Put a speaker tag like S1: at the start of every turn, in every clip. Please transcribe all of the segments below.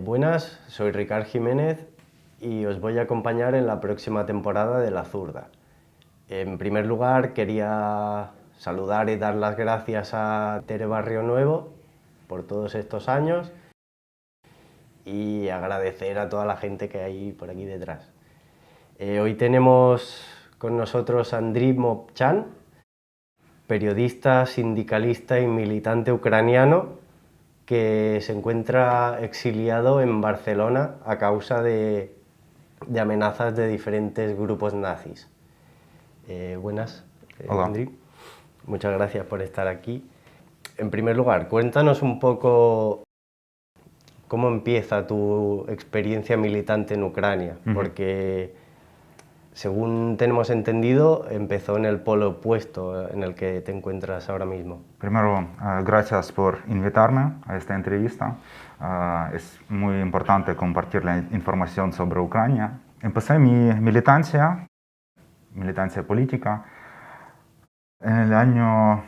S1: Buenas, soy Ricard Jiménez y os voy a acompañar en la próxima temporada de La Zurda. En primer lugar, quería saludar y dar las gracias a Tere Barrio Nuevo por todos estos años y agradecer a toda la gente que hay por aquí detrás. Hoy tenemos con nosotros a Andriy Mobchan, periodista, sindicalista y militante ucraniano que se encuentra exiliado en Barcelona a causa de amenazas de diferentes grupos nazis. Buenas, Andriy. Muchas gracias por estar aquí. En primer lugar, cuéntanos un poco cómo empieza tu experiencia militante en Ucrania, porque según tenemos entendido, empezó en el polo opuesto en el que te encuentras ahora mismo.
S2: Primero, gracias por invitarme a esta entrevista. Es muy importante compartir la información sobre Ucrania. Empecé mi militancia política, en el año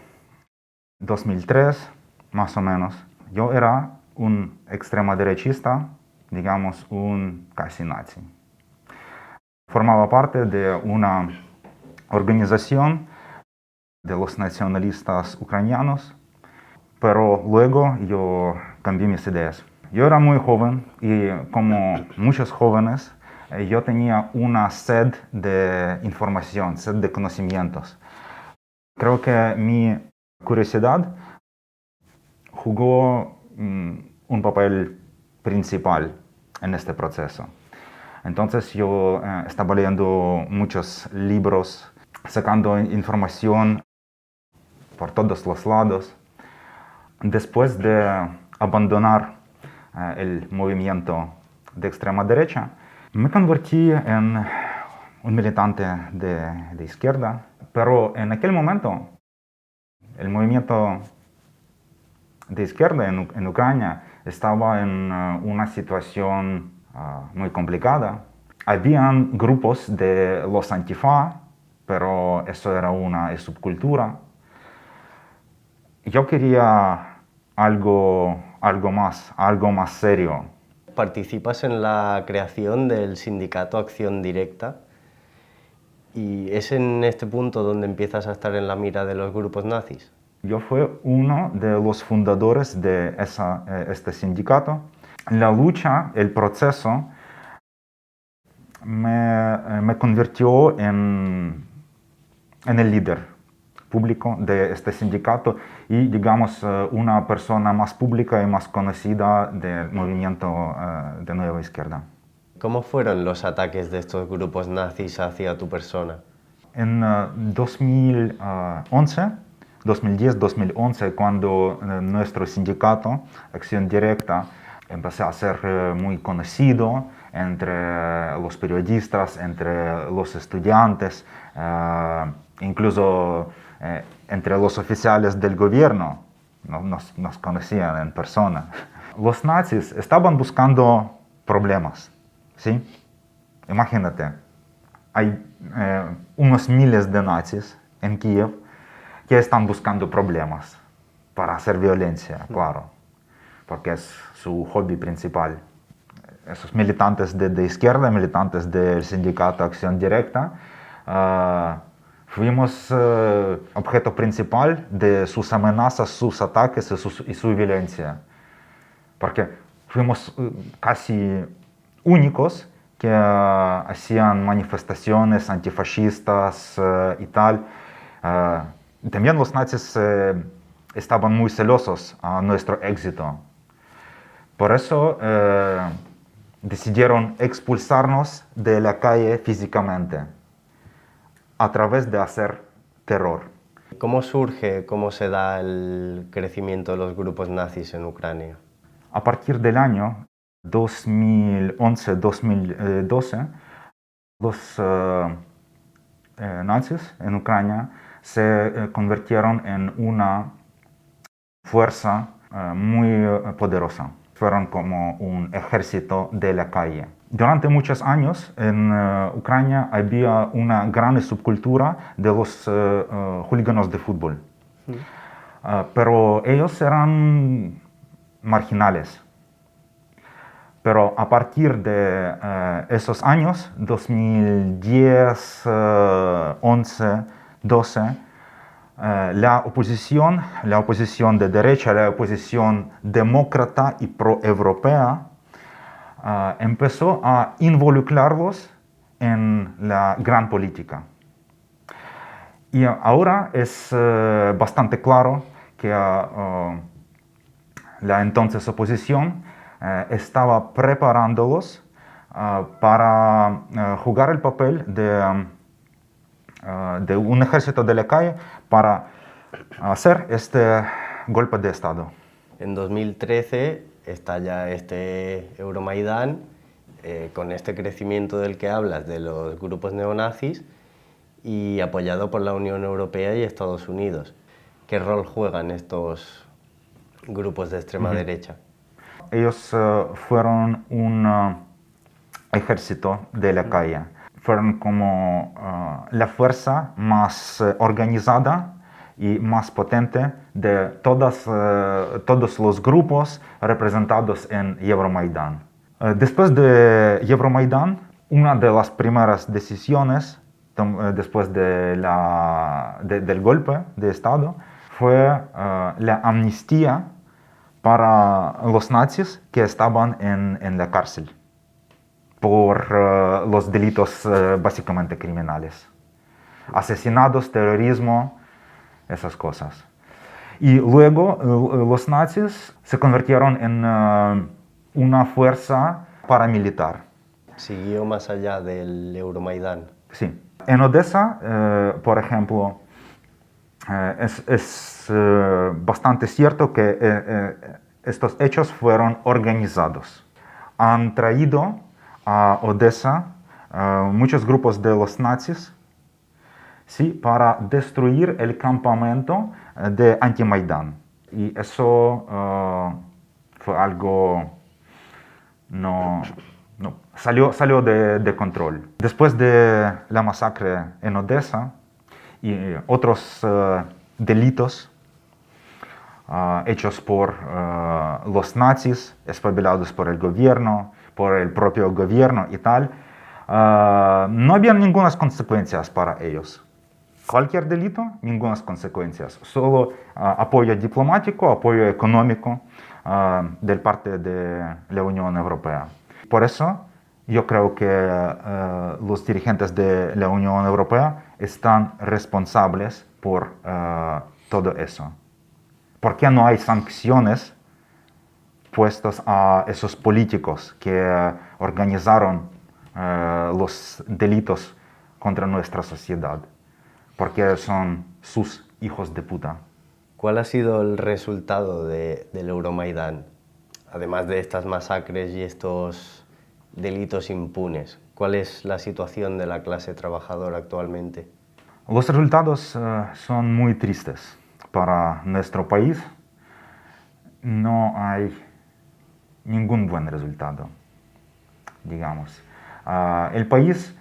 S2: 2003, más o menos. Yo era un extremo derechista, digamos un casi nazi. Formaba parte de una organización de los nacionalistas ucranianos, pero luego yo cambié mis ideas. Yo era muy joven y como muchos jóvenes, yo tenía una sed de información, sed de conocimientos. Creo que mi curiosidad jugó un papel principal en este proceso. Entonces yo estaba leyendo muchos libros, sacando información por todos los lados. Después de abandonar el movimiento de extrema derecha, me convertí en un militante de izquierda, pero en aquel momento el movimiento de izquierda en Ucrania estaba en una situación muy complicada. Habían grupos de los antifa, pero eso era una subcultura. Yo quería algo más serio.
S1: Participas en la creación del sindicato Acción Directa y es en este punto donde empiezas a estar en la mira de los grupos nazis.
S2: Yo fui uno de los fundadores de este sindicato. La lucha, el proceso, me convirtió en el líder público de este sindicato y, digamos, una persona más pública y más conocida del movimiento de Nueva Izquierda.
S1: ¿Cómo fueron los ataques de estos grupos nazis hacia tu persona?
S2: En 2010-2011, cuando nuestro sindicato, Acción Directa, empezó a ser muy conocido entre los periodistas, entre los estudiantes, incluso entre los oficiales del gobierno, nos conocían en persona. Los nazis estaban buscando problemas, ¿sí? Imagínate, hay unos miles de nazis en Kiev que están buscando problemas para hacer violencia, claro, porque es su hobby principal. Esos militantes de izquierda, militantes del sindicato Acción Directa, fuimos objeto principal de sus amenazas, sus ataques y su violencia. Porque fuimos casi únicos que hacían manifestaciones antifascistas y tal. También los nazis estaban muy celosos a nuestro éxito. Por eso decidieron expulsarnos de la calle físicamente, a través de hacer terror.
S1: ¿Cómo surge, cómo se da el crecimiento de los grupos nazis en Ucrania?
S2: A partir del año 2011-2012, los nazis en Ucrania se convirtieron en una fuerza muy poderosa. Fueron como un ejército de la calle. Durante muchos años en Ucrania había una gran subcultura de los hooligans de fútbol. Pero ellos eran marginales. Pero a partir de esos años, 2010, 11, 12, la oposición de derecha, la oposición demócrata y proeuropea, empezó a involucrarlos en la gran política. Y ahora es bastante claro que la entonces oposición estaba preparándolos para jugar el papel de un ejército de la calle para hacer este golpe de Estado.
S1: En 2013 estalla este Euromaidán, con este crecimiento del que hablas de los grupos neonazis y apoyado por la Unión Europea y Estados Unidos. ¿Qué rol juegan estos grupos de extrema derecha?
S2: Ellos fueron un ejército de la calle. Fueron como la fuerza más organizada y más potente de todos los grupos representados en Euromaidán. Después de Euromaidán, una de las primeras decisiones después del golpe de Estado fue la amnistía para los nazis que estaban en la cárcel por los delitos básicamente criminales. Asesinatos, terrorismo, esas cosas. Y luego los nazis se convirtieron en una fuerza paramilitar.
S1: ¿Siguió más allá del Euromaidán?
S2: Sí. En Odessa, por ejemplo, es bastante cierto que estos hechos fueron organizados. Han traído a Odessa muchos grupos de los nazis, sí, para destruir el campamento de Antimaidán. Y eso fue algo salió de control. Después de la masacre en Odessa y otros delitos hechos por los nazis, espabilados por el gobierno, por el propio gobierno y tal, no había ninguna consecuencias para ellos. Cualquier delito, ninguna consecuencias, solo apoyo diplomático, apoyo económico de parte de la Unión Europea. Por eso yo creo que los dirigentes de la Unión Europea están responsables por todo eso. ¿Por qué no hay sanciones puestas a esos políticos que organizaron los delitos contra nuestra sociedad? Porque son sus hijos de puta.
S1: ¿Cuál ha sido el resultado del Euromaidán? Además de estas masacres y estos delitos impunes, ¿cuál es la situación de la clase trabajadora actualmente?
S2: Los resultados son muy tristes para nuestro país. No hay ningún buen resultado, digamos. El país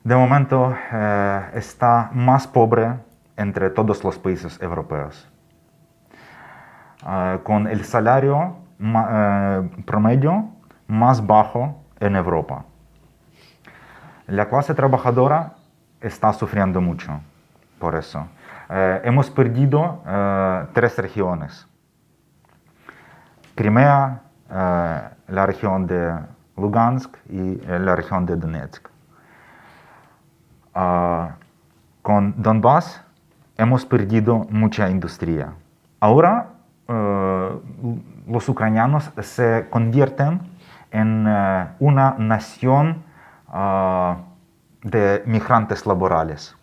S2: de momento está más pobre entre todos los países europeos, con el salario promedio más bajo en Europa. La clase trabajadora está sufriendo mucho por eso. Hemos perdido 3 regiones. Crimea, la región de Lugansk y la región de Donetsk. Con Donbass hemos perdido mucha industria. Ahora los ucranianos se convierten en una nación de migrantes laborales.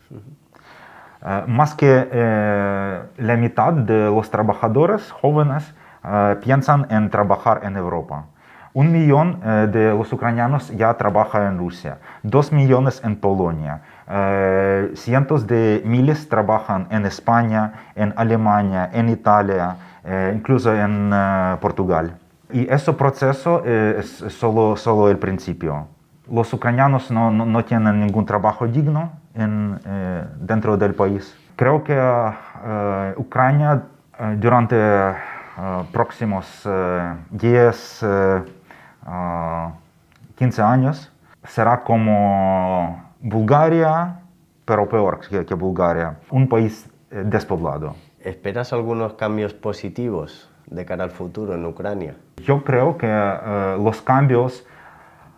S2: Más que la mitad de los trabajadores jóvenes piensan en trabajar en Europa. 1 millón de los ucranianos ya trabajan en Rusia, 2 millones en Polonia, cientos de miles trabajan en España, en Alemania, en Italia, incluso en Portugal. Y ese proceso es solo el principio. Los ucranianos no tienen ningún trabajo digno dentro del país. Creo que Ucrania durante próximos 10 15 años, será como Bulgaria, pero peor que Bulgaria, un país despoblado.
S1: ¿Esperas algunos cambios positivos de cara al futuro en Ucrania?
S2: Yo creo que los cambios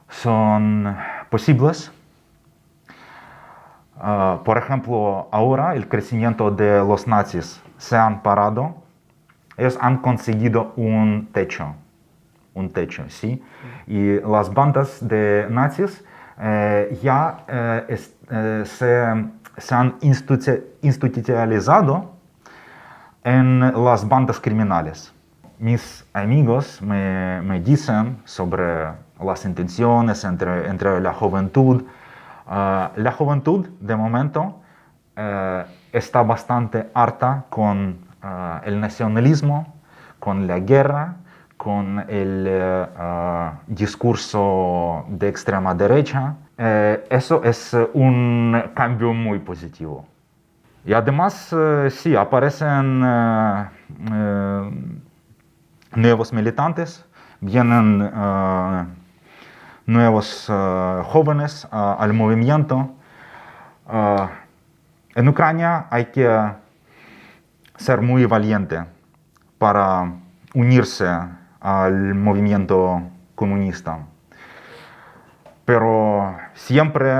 S2: son posibles. Por ejemplo, ahora el crecimiento de los nazis se han parado. Ellos han conseguido un techo, ¿sí? Y las bandas de nazis ya se han institucionalizado en las bandas criminales. Mis amigos me dicen sobre las intenciones entre la juventud. La juventud, de momento, está bastante harta con el nacionalismo, con la guerra, con el discurso de extrema derecha. Eso es un cambio muy positivo. Y además, sí, aparecen nuevos militantes, vienen nuevos jóvenes al movimiento. En Ucrania hay que ser muy valiente para unirse al movimiento comunista. Pero siempre,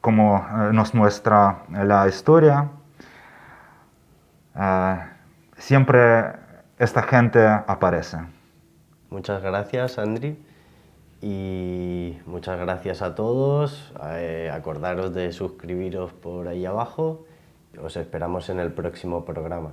S2: como nos muestra la historia, siempre esta gente aparece.
S1: Muchas gracias, Andriy, y muchas gracias a todos. Acordaros de suscribiros por ahí abajo. Os esperamos en el próximo programa.